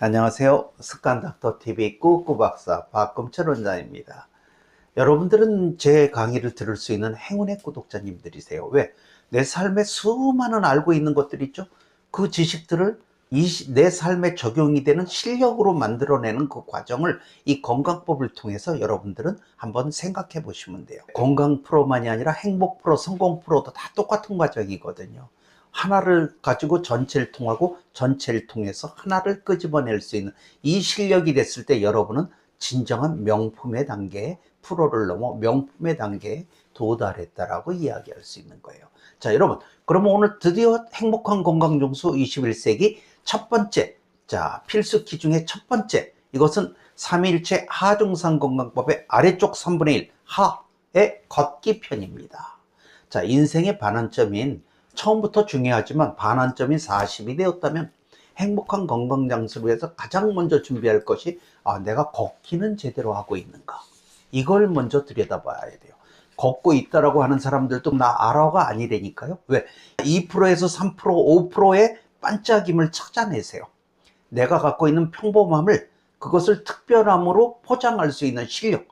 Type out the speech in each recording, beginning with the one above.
안녕하세요. 습관닥터TV 꾸꾸박사 박금철 원장입니다. 여러분들은 제 강의를 들을 수 있는 행운의 구독자님들이세요. 왜? 내 삶에 수많은 알고 있는 것들 있죠? 그 지식들을 내 삶에 적용이 되는 실력으로 만들어내는 그 과정을 이 건강법을 통해서 여러분들은 한번 생각해 보시면 돼요. 건강 프로만이 아니라 행복 프로, 성공 프로도 다 똑같은 과정이거든요. 하나를 가지고 전체를 통하고 전체를 통해서 하나를 끄집어낼 수 있는 이 실력이 됐을 때 여러분은 진정한 명품의 단계에 프로를 넘어 명품의 단계에 도달했다라고 이야기할 수 있는 거예요. 자, 여러분, 그러면 오늘 드디어 행복한 건강정수 21세기 첫 번째, 자, 필수키 중에 첫 번째, 이것은 3일체 하중상건강법의 아래쪽 3분의 1 하의 걷기 편입니다. 자, 인생의 반환점인 처음부터 중요하지만 반환점이 40이 되었다면 행복한 건강장수를 위해서 가장 먼저 준비할 것이 내가 걷기는 제대로 하고 있는가, 이걸 먼저 들여다봐야 돼요. 걷고 있다라고 하는 사람들도 나 알아가 아니라니까요. 왜? 2%에서 3%, 5%의 반짝임을 찾아내세요. 내가 갖고 있는 평범함을, 그것을 특별함으로 포장할 수 있는 실력,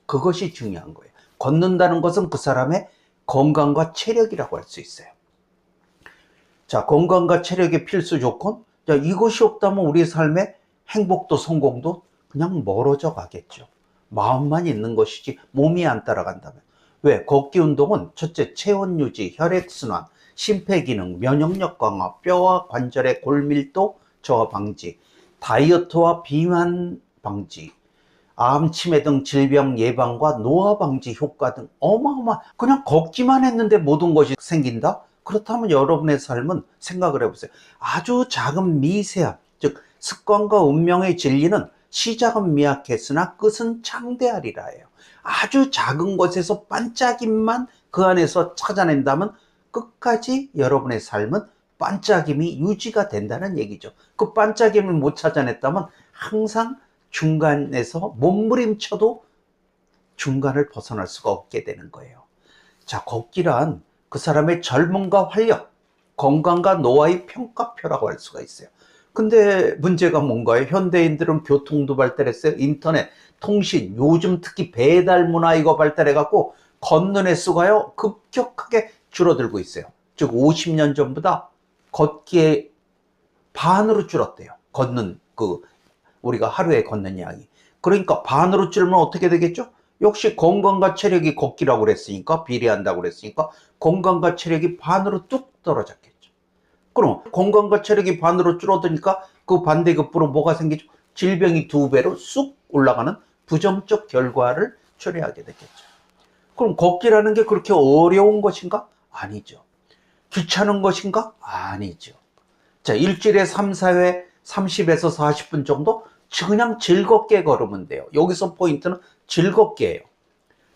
그것이 중요한 거예요. 걷는다는 것은 그 사람의 건강과 체력이라고 할 수 있어요. 자, 건강과 체력의 필수 조건? 자, 이것이 없다면 우리 삶의 행복도 성공도 그냥 멀어져 가겠죠. 마음만 있는 것이지 몸이 안 따라간다면. 왜? 걷기 운동은 첫째, 체온 유지, 혈액순환, 심폐기능, 면역력 강화, 뼈와 관절의 골밀도 저하 방지, 다이어트와 비만 방지, 암, 치매 등 질병 예방과 노화 방지 효과 등 그냥 걷기만 했는데 모든 것이 생긴다? 그렇다면 여러분의 삶은 생각을 해보세요. 아주 작은 미세한, 즉 습관과 운명의 진리는 시작은 미약했으나 끝은 창대하리라 해요. 아주 작은 것에서 반짝임만 그 안에서 찾아낸다면 끝까지 여러분의 삶은 반짝임이 유지가 된다는 얘기죠. 그 반짝임을 못 찾아냈다면 항상 중간에서 몸부림쳐도 중간을 벗어날 수가 없게 되는 거예요. 자, 걷기란 그 사람의 젊음과 활력, 건강과 노화의 평가표라고 할 수가 있어요. 근데 문제가 뭔가요? 현대인들은 교통도 발달했어요. 인터넷, 통신, 요즘 특히 배달 문화 이거 발달해갖고 걷는 횟수가요 급격하게 줄어들고 있어요. 즉 50년 전보다 걷기의 반으로 줄었대요. 걷는 우리가 하루에 걷는 양이. 그러니까 반으로 줄면 어떻게 되겠죠? 역시 건강과 체력이 걷기라고 그랬으니까, 비례한다고 그랬으니까 건강과 체력이 반으로 뚝 떨어졌겠죠. 그럼 건강과 체력이 반으로 줄어드니까 그 반대급부로 뭐가 생기죠? 질병이 2배로 쑥 올라가는 부정적 결과를 초래하게 되겠죠. 그럼 걷기라는 게 그렇게 어려운 것인가? 아니죠. 귀찮은 것인가? 아니죠. 자, 일주일에 3, 4회 30에서 40분 정도 그냥 즐겁게 걸으면 돼요. 여기서 포인트는 즐겁게 해요.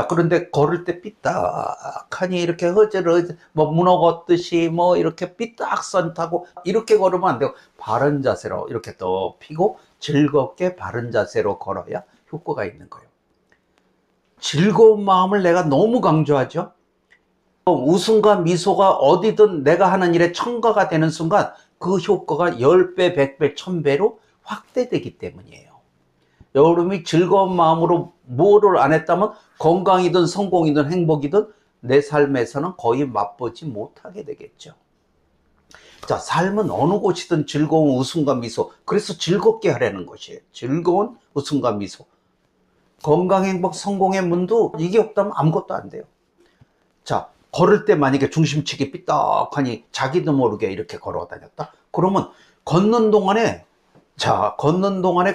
그런데 걸을 때 삐딱하니 이렇게 허저를 문어 걷듯이 이렇게 삐딱선 타고 이렇게 걸으면 안 돼요. 바른 자세로 이렇게 또 피고 즐겁게 바른 자세로 걸어야 효과가 있는 거예요. 즐거운 마음을 내가 너무 강조하죠. 웃음과 미소가 어디든 내가 하는 일에 첨가가 되는 순간 그 효과가 10배, 100배, 1000배로 확대되기 때문이에요. 여러분이 즐거운 마음으로 뭐를 안 했다면 건강이든 성공이든 행복이든 내 삶에서는 거의 맛보지 못하게 되겠죠. 자, 삶은 어느 곳이든 즐거운 웃음과 미소, 그래서 즐겁게 하려는 것이에요. 즐거운 웃음과 미소. 건강, 행복, 성공의 문도 이게 없다면 아무것도 안 돼요. 자, 걸을 때 만약에 중심축이 삐딱하니 자기도 모르게 이렇게 걸어 다녔다? 그러면 걷는 동안에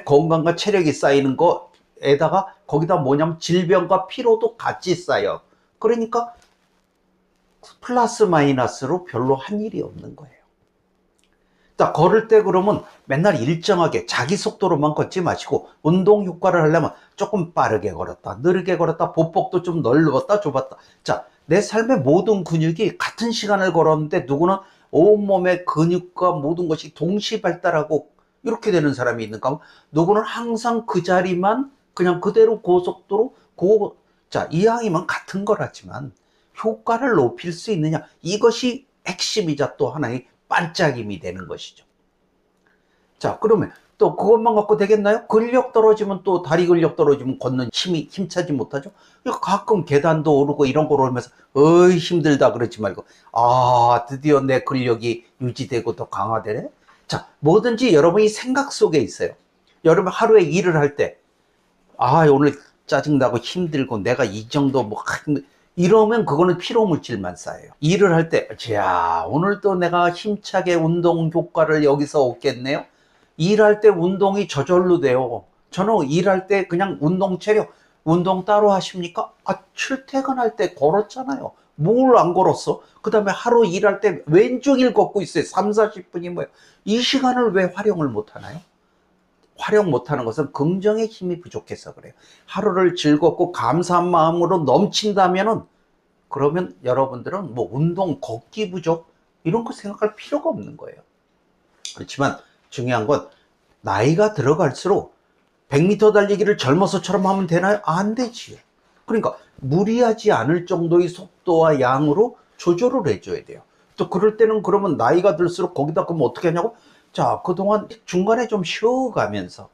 건강과 체력이 쌓이는 거에다가 거기다 뭐냐면 질병과 피로도 같이 쌓여. 그러니까 플러스 마이너스로 별로 한 일이 없는 거예요. 자, 걸을 때 그러면 맨날 일정하게 자기 속도로만 걷지 마시고 운동 효과를 하려면 조금 빠르게 걸었다, 느리게 걸었다, 보폭도 좀 넓었다, 좁았다. 자, 내 삶의 모든 근육이 같은 시간을 걸었는데 누구는 온몸의 근육과 모든 것이 동시 발달하고 이렇게 되는 사람이 있는가? 누구는 항상 그 자리만 그냥 그대로 고속도로 자, 이왕이면 같은 거라지만 효과를 높일 수 있느냐, 이것이 핵심이자 또 하나의 반짝임이 되는 것이죠. 자, 그러면 또 그것만 갖고 되겠나요? 근력 떨어지면 또 다리 근력 떨어지면 걷는 힘차지 못하죠? 가끔 계단도 오르고 이런 걸 오르면서, 어이, 힘들다 그러지 말고, 아, 드디어 내 근력이 유지되고 더 강화되네? 자, 뭐든지 여러분이 생각 속에 있어요. 여러분 하루에 일을 할 때, 아, 오늘 짜증나고 힘들고 내가 이 정도 이러면 그거는 피로물질만 쌓여요. 일을 할 때, 자, 오늘 또 내가 힘차게 운동 효과를 여기서 얻겠네요. 일할 때 운동이 저절로 돼요. 저는 일할 때 그냥 운동 체력, 운동 따로 하십니까? 아, 출퇴근할 때 걸었잖아요. 뭘 안 걸었어? 그 다음에 하루 일할 때 왼쪽일 걷고 있어요. 3, 40분이 뭐예요? 이 시간을 왜 활용을 못 하나요? 활용 못하는 것은 긍정의 힘이 부족해서 그래요. 하루를 즐겁고 감사한 마음으로 넘친다면은, 그러면 여러분들은 뭐 운동, 걷기 부족 이런 거 생각할 필요가 없는 거예요. 그렇지만 중요한 건 나이가 들어갈수록 100m 달리기를 젊어서처럼 하면 되나요? 안 되지요. 그러니까 무리하지 않을 정도의 속도와 양으로 조절을 해줘야 돼요. 또 그럴 때는 그러면 나이가 들수록 거기다 그러면 어떻게 하냐고? 자, 그동안 중간에 좀 쉬어가면서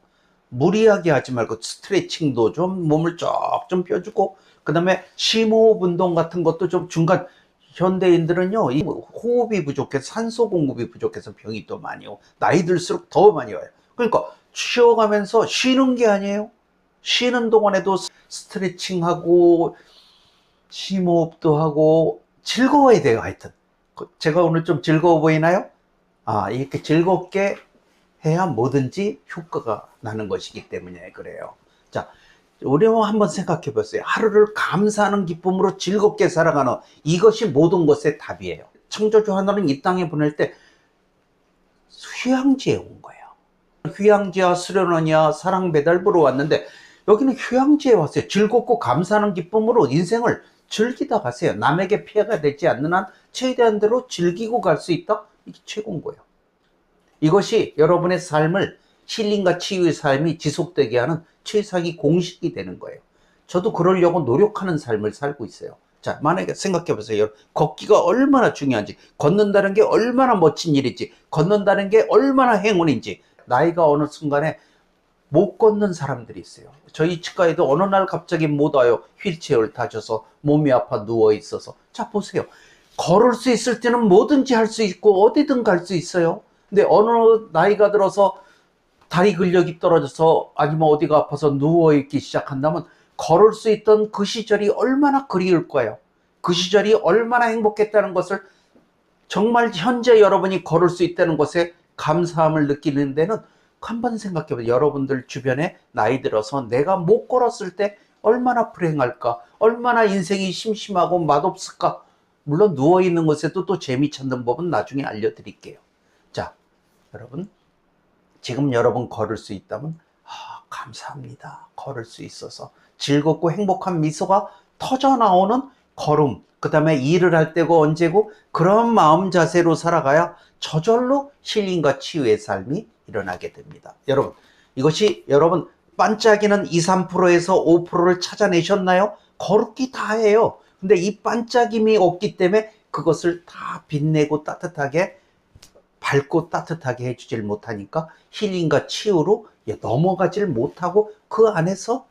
무리하게 하지 말고 스트레칭도 좀 몸을 쫙 좀 펴주고, 그 다음에 심호흡 운동 같은 것도 좀 중간, 현대인들은요, 이 호흡이 부족해서 산소 공급이 부족해서 병이 또 많이 오고, 나이 들수록 더 많이 와요. 그러니까 쉬어가면서 쉬는 게 아니에요. 쉬는 동안에도 스트레칭하고 심호흡도 하고 즐거워야 돼요. 하여튼 제가 오늘 좀 즐거워 보이나요? 아, 이렇게 즐겁게 해야 뭐든지 효과가 나는 것이기 때문에 그래요. 자, 우리 한번 생각해 보세요. 하루를 감사하는 기쁨으로 즐겁게 살아가는, 이것이 모든 것의 답이에요. 창조주 하나는 이 땅에 보낼 때 휴양지에 온 거예요. 휴양지야 수련원이야 사랑 배달부로 왔는데, 여기는 휴양지에 왔어요. 즐겁고 감사하는 기쁨으로 인생을 즐기다 가세요. 남에게 피해가 되지 않는 한 최대한 대로 즐기고 갈 수 있다? 이게 최고인 거예요. 이것이 여러분의 삶을, 힐링과 치유의 삶이 지속되게 하는 최상의 공식이 되는 거예요. 저도 그러려고 노력하는 삶을 살고 있어요. 자, 만약에 생각해 보세요. 걷기가 얼마나 중요한지, 걷는다는 게 얼마나 멋진 일인지, 걷는다는 게 얼마나 행운인지. 나이가 어느 순간에 못 걷는 사람들이 있어요. 저희 치과에도 어느 날 갑자기 못 와요. 휠체어를 타셔서 몸이 아파 누워 있어서. 자, 보세요. 걸을 수 있을 때는 뭐든지 할 수 있고 어디든 갈 수 있어요. 근데 어느 나이가 들어서 다리 근력이 떨어져서 아니면 어디가 아파서 누워있기 시작한다면, 걸을 수 있던 그 시절이 얼마나 그리울 거예요. 그 시절이 얼마나 행복했다는 것을, 정말 현재 여러분이 걸을 수 있다는 것에 감사함을 느끼는 데는 한번 생각해 보세요. 여러분들 주변에 나이 들어서 내가 못 걸었을 때 얼마나 불행할까, 얼마나 인생이 심심하고 맛없을까. 물론 누워있는 것에도 또 재미 찾는 법은 나중에 알려드릴게요. 자, 여러분, 지금 여러분 걸을 수 있다면, 아, 감사합니다. 걸을 수 있어서 즐겁고 행복한 미소가 터져 나오는 걸음, 그 다음에 일을 할 때고 언제고 그런 마음 자세로 살아가야 저절로 힐링과 치유의 삶이 일어나게 됩니다. 여러분, 이것이 여러분 반짝이는 2, 3%에서 5%를 찾아내셨나요? 걷기 다 해요. 근데 이 반짝임이 없기 때문에 그것을 다 빛내고 따뜻하게 밝고 따뜻하게 해주질 못하니까 힐링과 치유로 넘어가질 못하고 그 안에서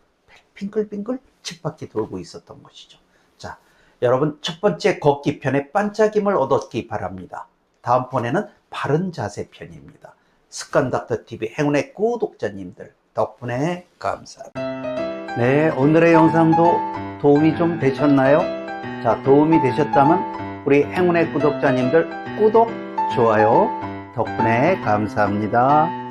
빙글빙글 쳇바퀴 돌고 있었던 것이죠. 자, 여러분, 첫 번째 걷기 편의 반짝임을 얻었기 바랍니다. 다음번에는 바른 자세 편입니다. 습관닥터TV 행운의 구독자님들 덕분에 감사합니다. 네, 오늘의 영상도 도움이 좀 되셨나요? 자, 도움이 되셨다면 우리 행운의 구독자님들 구독, 좋아요 덕분에 감사합니다.